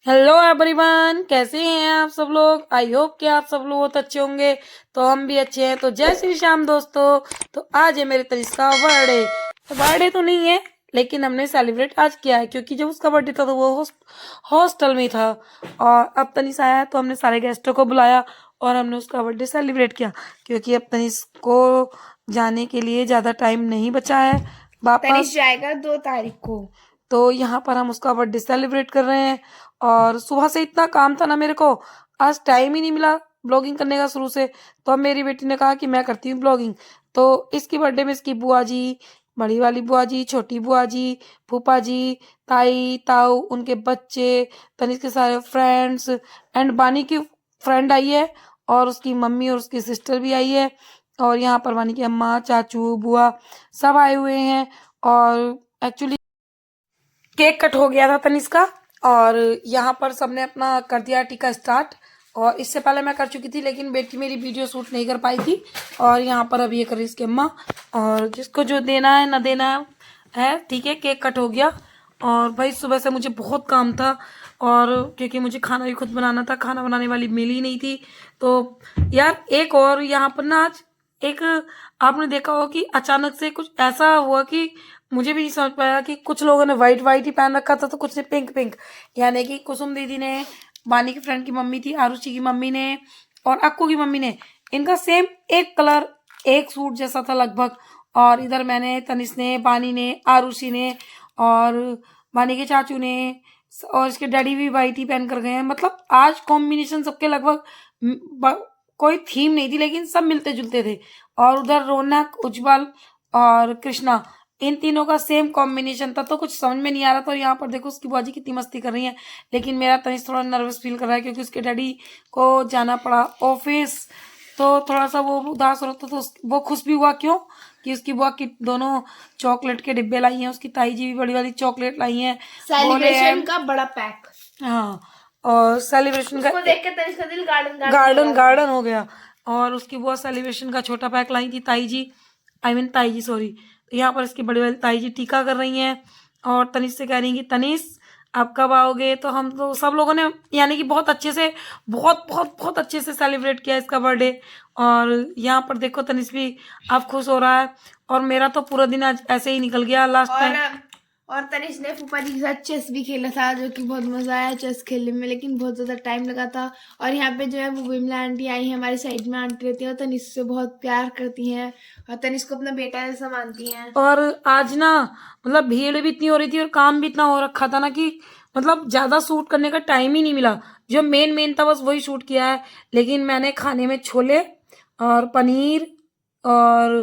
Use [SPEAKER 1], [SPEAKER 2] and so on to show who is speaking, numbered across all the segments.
[SPEAKER 1] Hello everyone, कैसे हैं आप सब लोग। आई होप कि आप सब लोग बहुत अच्छे होंगे। तो हम भी अच्छे हैं। तो जय श्री श्याम दोस्तों। तो आज है मेरे तनिष्का का बर्थडे। तो बर्थडे तो नहीं है, लेकिन हमने सेलिब्रेट आज किया है, क्योंकि जब उसका बर्थडे था तो वो हॉस्टल में था। और अब तनिष आया है तो हमने सारे गेस्टों को बुलाया और हमने उसका बर्थडे सेलिब्रेट किया। क्योंकि अब तनिष को जाने के लिए ज़्यादा टाइम नहीं बचा है
[SPEAKER 2] तनिष
[SPEAKER 1] वापस।
[SPEAKER 2] जाएगा 2 तारीख को।
[SPEAKER 1] तो यहाँ पर हम उसका बर्थडे सेलिब्रेट कर रहे हैं। और सुबह से इतना काम था ना मेरे को, आज टाइम ही नहीं मिला ब्लॉगिंग करने का शुरू से। तो अब मेरी बेटी ने कहा कि मैं करती हूँ ब्लॉगिंग। तो इसकी बर्थडे में इसकी बुआ जी, बड़ी वाली बुआ जी, छोटी बुआ जी, फूफा जी, ताई ताऊ, उनके बच्चे, तनिष के सारे फ्रेंड्स एंड बानी की फ्रेंड आई है। और उसकी मम्मी और उसकी सिस्टर भी आई है। और यहाँ पर बानी की अम्मा, चाचू, बुआ सब आए हुए हैं। और एक्चुअली केक कट हो गया था तनिष का। और यहाँ पर सबने अपना कर दिया टीका स्टार्ट। और इससे पहले मैं कर चुकी थी, लेकिन बेटी मेरी वीडियो शूट नहीं कर पाई थी। और यहाँ पर अब ये कर रही इसकी अम्मा। और जिसको जो देना है ना देना है, ठीक है। केक कट हो गया। और भाई सुबह से मुझे बहुत काम था। और क्योंकि मुझे खाना भी खुद बनाना था, खाना बनाने वाली मिली नहीं थी। तो यार एक और यहाँ पर ना आज एक, आपने देखा हो कि अचानक से कुछ ऐसा हुआ कि मुझे भी नहीं समझ पाया कि कुछ लोगों ने वाइट वाइट ही पहन रखा था तो कुछ ने पिंक पिंक। यानी कि कुसुम दीदी ने, बानी की फ्रेंड की मम्मी थी, आरुषि की मम्मी ने और अक्कू की मम्मी ने, इनका सेम एक कलर, एक सूट जैसा था लगभग। और इधर मैंने, तनिष ने, बानी ने, आरुषि ने और बानी के चाचू ने और इसके डैडी भी वाइट ही पहन कर गए हैं। मतलब आज कॉम्बिनेशन सबके लगभग कोई थीम नहीं थी, लेकिन सब मिलते जुलते थे। और उधर रौनक, उज्जवल और कृष्णा, इन तीनों का सेम कॉम्बिनेशन था। तो कुछ समझ में नहीं आ रहा था। और यहाँ पर देखो उसकी बुआ जी कितनी मस्ती कर रही है। लेकिन मेरा तनिष थोड़ा नर्वस फील कर रहा है, क्योंकि उसके डैडी को जाना पड़ा ऑफिस। तो थोड़ा सा वो उदास हो रहा था। तो वो खुश भी हुआ, क्यों कि उसकी बुआ की दोनों चॉकलेट के डिब्बे लाई हैं। उसकी ताई जी भी बड़ी वाली चॉकलेट लाई हैं, बोले
[SPEAKER 2] सेलिब्रेशन
[SPEAKER 1] हैं।
[SPEAKER 2] का बड़ा पैक।
[SPEAKER 1] हाँ, और सेलिब्रेशन का
[SPEAKER 2] उसको देख के तनिष का दिल गार्डन गार्डन हो
[SPEAKER 1] गार्डन
[SPEAKER 2] रहा था।
[SPEAKER 1] गार्डन हो गया। और उसकी बुआ सेलिब्रेशन का छोटा पैक लाई थी, ताई जी, आई मीन ताई जी, सॉरी। तो यहाँ पर इसकी बड़ी वाली ताई जी टीका कर रही हैं। और तनिष से कह रही हैं कि तनिष आप कब आओगे। तो हम तो सब लोगों ने यानी कि बहुत अच्छे से, बहुत बहुत बहुत अच्छे से सेलिब्रेट किया इसका बर्थडे। और यहाँ पर देखो तनिष भी अब खुश हो रहा है। और मेरा तो पूरा दिन आज ऐसे ही निकल गया लास्ट
[SPEAKER 2] और
[SPEAKER 1] टाइम।
[SPEAKER 2] और तनिष ने फूफा जी के साथ चेस भी खेला था, जो कि बहुत मजा आया चेस खेलने में, लेकिन बहुत ज्यादा टाइम लगा था। और यहाँ पे जो है वो विमला आंटी आई है, हमारी साइड में आंटी रहती है और तनिष से बहुत प्यार करती हैं और तनिष को अपना बेटा जैसा मानती हैं।
[SPEAKER 1] और आज ना, मतलब भीड़ भी इतनी हो रही थी और काम भी इतना हो रखा था ना कि मतलब ज्यादा शूट करने का टाइम ही नहीं मिला। जो मेन मेन था बस वही शूट किया है। लेकिन मैंने खाने में छोले और पनीर और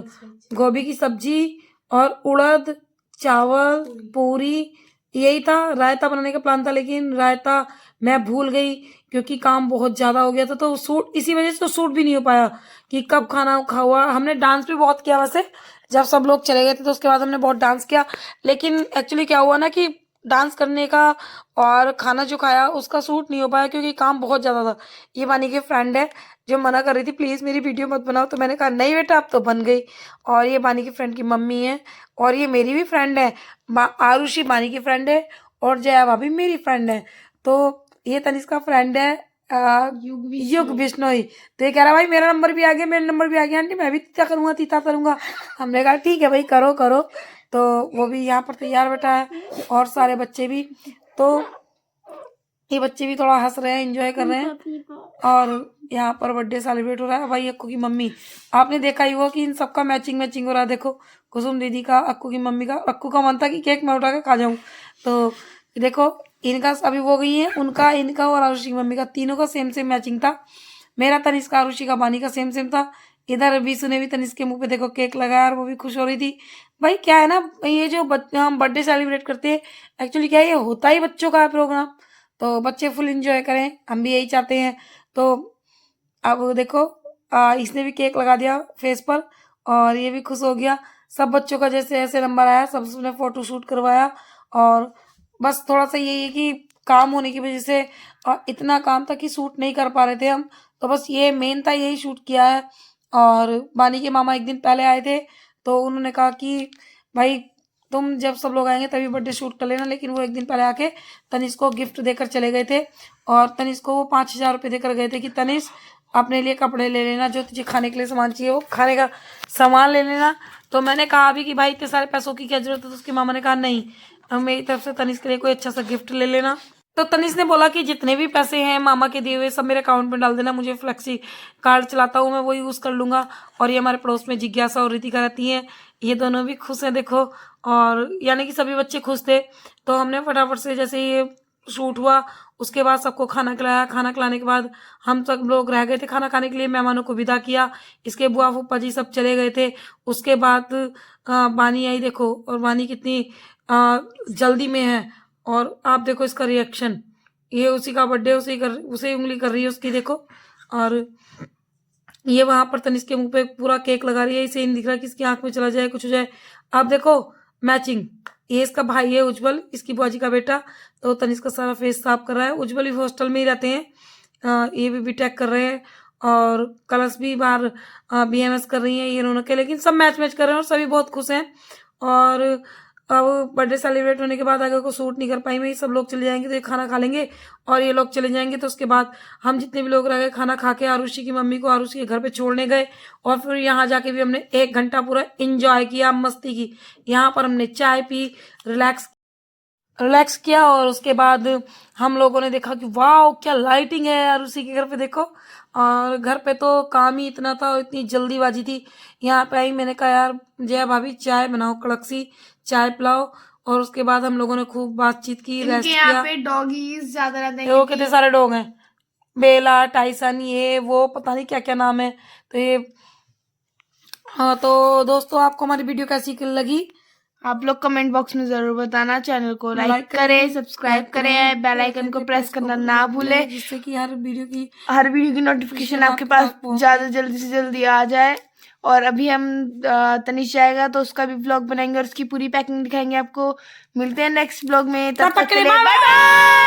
[SPEAKER 1] गोभी की सब्जी और उड़द चावल, पूरी, यही था। रायता बनाने का प्लान था, लेकिन रायता मैं भूल गई, क्योंकि काम बहुत ज्यादा हो गया था। तो शूट इसी वजह से तो शूट भी नहीं हो पाया कि कब खाना खा हुआ। हमने डांस भी बहुत किया वैसे, जब सब लोग चले गए थे तो उसके बाद हमने बहुत डांस किया। लेकिन एक्चुअली क्या हुआ ना कि डांस करने का और खाना जो खाया उसका सूट नहीं हो पाया, क्योंकि काम बहुत ज़्यादा था। ये वानी की फ्रेंड है जो मना कर रही थी प्लीज़ मेरी वीडियो मत बनाओ। तो मैंने कहा नहीं बेटा अब तो बन गई। और ये वानी की फ्रेंड की मम्मी है। और ये मेरी भी फ्रेंड है, आरुषि वानी की फ्रेंड है। और जया भाभी मेरी फ्रेंड है। तो ये तनिष्का फ्रेंड है युग बिश्नोई। तो ये कह रहा भाई मेरा नंबर भी आ गया, मेरा नंबर भी आ गया आंटी, मैं भी तीता करूंगा तीता करूंगा। हमने कहा ठीक है भाई, करो करो। तो वो भी यहाँ पर तैयार बैठा है और सारे बच्चे भी। तो ये बच्चे भी थोड़ा हंस रहे हैं, एंजॉय कर रहे हैं। और यहाँ पर बर्थडे सेलिब्रेट हो रहा है। भाई अक्कू की मम्मी, आपने देखा ही होगा कि इन सबका मैचिंग मैचिंग हो रहा है। देखो कुसुम दीदी का, अक्कू की मम्मी का। अक्कू का मन था कि केक मैं उठा के खा जाऊं। तो देखो इनका अभी वो गई है, उनका, इनका और आरुषि की मम्मी का, तीनों का सेम सेम मैचिंग था। मेरा, तनिष का, आरुषि का, बानी का सेम सेम था। इधर बीसू ने भी तनिष के मुंह पे देखो केक लगाया और वो भी खुश हो रही थी। भाई क्या है ना, ये जो हम बर्थडे सेलिब्रेट करते हैं, एक्चुअली क्या है, ये होता ही बच्चों का प्रोग्राम। तो बच्चे फुल एंजॉय करें, हम भी यही चाहते हैं। तो अब देखो इसने भी केक लगा दिया फेस पर और ये भी खुश हो गया। सब बच्चों का जैसे ऐसे नंबर आया, सबने फोटो शूट करवाया। और बस थोड़ा सा यही है कि काम होने की वजह से इतना काम था कि शूट नहीं कर पा रहे थे हम। तो बस ये मेन था, यही शूट किया है। और बानी के मामा एक दिन पहले आए थे। तो उन्होंने कहा कि भाई तुम जब सब लोग आएंगे तभी बर्थडे शूट कर लेना। लेकिन वो एक दिन पहले आके तनिष्क को गिफ्ट देकर चले गए थे और तनिष्क को वो 5,000 रुपये देकर गए थे कि तनिष्क अपने लिए कपड़े ले लेना, जो तुझे खाने के लिए सामान चाहिए वो खाने का सामान ले लेना। तो मैंने कहा अभी कि भाई इतने सारे पैसों की क्या जरूरत है, तो उसकी मामा ने कहा नहीं, मेरी तरफ से तनिष्क के लिए कोई अच्छा सा गिफ्ट ले लेना। तो तनिष्क ने बोला कि जितने भी पैसे हैं मामा के दिए हुए सब मेरे अकाउंट में डाल देना, मुझे फ्लेक्सी कार्ड चलाता हूँ मैं, वो यूज़ कर लूँगा। और ये हमारे पड़ोस में जिज्ञासा और रितिका रहती हैं, ये दोनों भी खुश हैं देखो। और यानी कि सभी बच्चे खुश थे। तो हमने फटाफट से जैसे ये शूट हुआ उसके बाद सबको खाना खिलाया। खाना खिलाने के बाद हम सब लोग रह गए थे खाना खाने के लिए, मेहमानों को विदा किया। इसके बुआ फूफा जी सब चले गए थे। उसके बाद वानी आई देखो, और वानी कितनी जल्दी में है। और आप देखो इसका रिएक्शन, ये उसी का बर्थडे उसे उंगली कर रही है उसकी देखो। और ये वहां पर तनिष्क के मुंह पे पूरा केक लगा रही है, इसे नहीं दिख रहा कि इसकी आंख में चला जाए कुछ हो जाए। आप देखो मैचिंग, ये इसका भाई है उज्जवल, इसकी बुआ जी का बेटा। तो तनिष्क का सारा फेस साफ कर रहा है। उज्जवल भी हॉस्टल में ही रहते हैं, ये भी बीटेक कर रहे हैं। और कलश भी बाहर BMS कर रही हैं ये रौनक, लेकिन सब मैच कर रहे हैं और सभी बहुत खुश हैं। और अब बर्थडे सेलिब्रेट होने के बाद अगर को शूट नहीं कर पाई मैं, सब लोग चले जाएंगे तो ये खाना खा लेंगे और ये लोग चले जाएंगे। तो उसके बाद हम जितने भी लोग रह गए खाना खा के आरुषि की मम्मी को आरुषि के घर पे छोड़ने गए। और फिर यहाँ जाके भी हमने 1 घंटा पूरा एंजॉय किया, मस्ती की। यहाँ पर हमने चाय पी, रिलैक्स किया। और उसके बाद हम लोगों ने देखा कि वाह क्या लाइटिंग है यार उसी के घर पे देखो। और घर पे तो काम ही इतना था और इतनी जल्दीबाजी थी। यहाँ पे आई, मैंने कहा यार जया भाभी चाय बनाओ, कड़क सी चाय पिलाओ। और उसके बाद हम लोगों ने खूब बातचीत की, रेस्ट किया।
[SPEAKER 2] यहाँ पे डॉगीज ज्यादा रहते हैं,
[SPEAKER 1] वो कितने सारे डॉग हैं, बेला, टाइसन, ये वो पता नहीं क्या क्या नाम है। तो ये हाँ, तो दोस्तों आपको हमारी वीडियो कैसी लगी
[SPEAKER 2] आप लोग कमेंट बॉक्स में जरूर बताना। चैनल को लाइक करें, सब्सक्राइब करें, बेल आइकन को प्रेस करना ना भूलें,
[SPEAKER 1] जिससे कि हर वीडियो की
[SPEAKER 2] नोटिफिकेशन आपके पास ज्यादा जल्दी से जल्दी आ जाए। और अभी हम तनिष्क जाएगा तो उसका भी व्लॉग बनाएंगे और उसकी पूरी पैकिंग दिखाएंगे आपको। मिलते हैं नेक्स्ट व्लॉग में, तब तक के लिए बाय बाय।